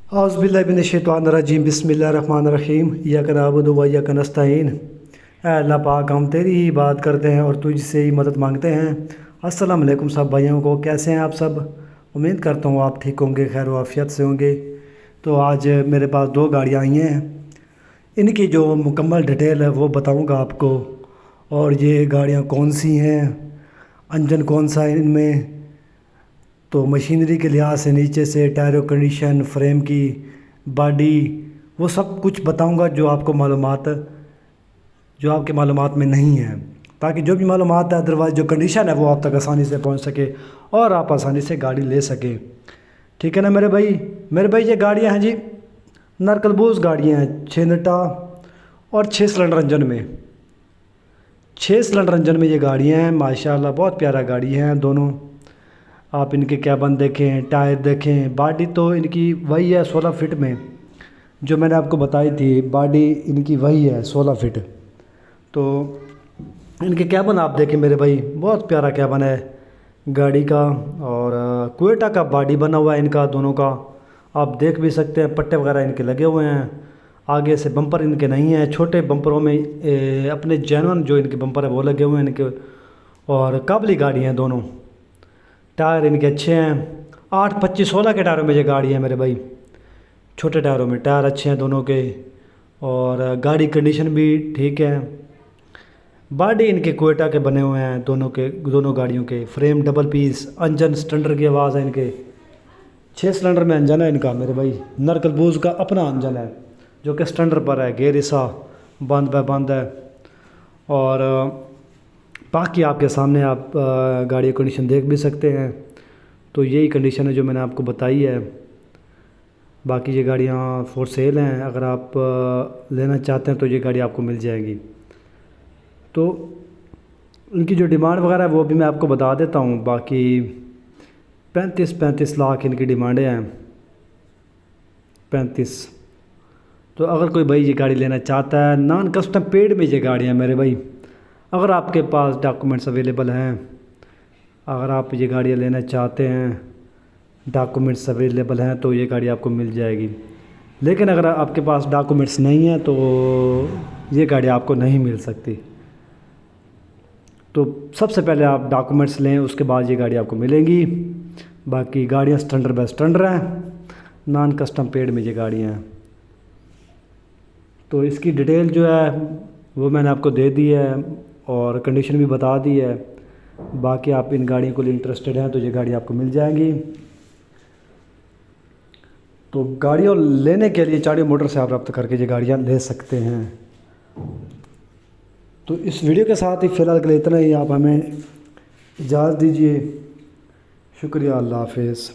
औज़ुबिल्लाहिमिनश्शैतानिर्रजीम बिस्मिल्लाहिर्रहमानिर्रहीम इय्याका नअबुदु व इय्याका नस्तईन। ऐ अल्लाह पाक, हम तेरी ही बात करते हैं और तुझसे ही मदद मांगते हैं। अस्सलाम वालेकुम सब भाइयों को, कैसे हैं आप सब? उम्मीद करता हूँ आप ठीक होंगे, खैर आफियत से होंगे। तो आज मेरे पास दो गाड़ियाँ आई हैं, इनकी जो मुकम्मल डिटेल है वो बताऊँगा आपको। और ये गाड़ियाँ कौन सी हैं, इंजन कौन सा है इनमें, तो मशीनरी के लिहाज से नीचे से टायरों कंडीशन, फ्रेम की बॉडी, वो सब कुछ बताऊंगा जो आपके मालूमात में नहीं है, ताकि जो भी मालूमात है अदरवाइज़ जो कंडीशन है वो आप तक आसानी से पहुंच सके और आप आसानी से गाड़ी ले सके। ठीक है ना मेरे भाई ये गाड़ियां हैं जी, नरकलबूज गाड़ियां हैं, 6 नटा और 6 सिलेंडर इंजन में। 6 सिलेंडर इंजन में ये गाड़ियाँ हैं, माशाल्लाह बहुत प्यारा गाड़ी हैं दोनों। आप इनके कैबन देखें, टायर देखें, बॉडी तो इनकी वही है 16 फीट में, जो मैंने आपको बताई थी बॉडी इनकी वही है 16 फीट। तो इनके कैबन आप देखें मेरे भाई, बहुत प्यारा कैबन है गाड़ी का। और क्वेटा का बॉडी बना हुआ है इनका दोनों का, आप देख भी सकते हैं, पट्टे वगैरह इनके लगे हुए हैं। आगे से बम्पर इनके नहीं हैं, छोटे बम्परों में अपने जेनवन जो इनके बम्पर है वो लगे हुए हैं इनके। और काबली गाड़ी हैं दोनों, टायर इनके अच्छे हैं, 8, 25, 16 के टायरों में ये गाड़ी है मेरे भाई। छोटे टायरों में टायर अच्छे हैं दोनों के, और गाड़ी कंडीशन भी ठीक है। बॉडी इनके कोयटा के बने हुए हैं दोनों गाड़ियों के। Frame double piece, engine standard की आवाज़ है इनके। 6 सिलेंडर में इंजन है इनका मेरे भाई, नरकलबूज का अपना इंजन है जो कि स्टैंडर्ड पर है, गेयर हिस्सा बंद बाय बंद है। और बाकी आपके सामने आप गाड़ी की कंडीशन देख भी सकते हैं। तो यही कंडीशन है जो मैंने आपको बताई है। बाकी ये गाड़ियाँ फॉर सेल हैं, अगर आप लेना चाहते हैं तो ये गाड़ी आपको मिल जाएगी। तो इनकी जो डिमांड वगैरह है वो भी मैं आपको बता देता हूँ। बाकी 35 लाख इनकी डिमांडें हैं, 35। तो अगर कोई भाई ये गाड़ी लेना चाहता है, नॉन कस्टम पेड में ये गाड़ियाँ मेरे भाई, अगर आपके पास डॉक्यूमेंट्स अवेलेबल हैं, अगर आप ये गाड़ियाँ लेना चाहते हैं, डॉक्यूमेंट्स अवेलेबल हैं, तो ये गाड़ी आपको मिल जाएगी। लेकिन अगर आपके पास डॉक्यूमेंट्स नहीं हैं तो ये गाड़ी आपको नहीं मिल सकती। तो सबसे पहले आप डॉक्यूमेंट्स लें, उसके बाद ये गाड़ी आपको मिलेंगी। बाकी गाड़ियाँ स्टैंडर्ड बाय स्टैंडर्ड हैं, नॉन कस्टम पेड में ये गाड़ियाँ हैं। तो इसकी डिटेल जो है वो मैंने आपको दे दी है और कंडीशन भी बता दी है। बाकी आप इन गाड़ियों को लिए इंटरेस्टेड हैं तो ये गाड़ी आपको मिल जाएंगी। तो गाड़ियों लेने के लिए चाड़ियों मोटर से आप रब्ता करके ये गाड़ियाँ ले सकते हैं। तो इस वीडियो के साथ ही फ़िलहाल के लिए इतना ही, आप हमें इजाज़त दीजिए। शुक्रिया, अल्लाह हाफ़िज़।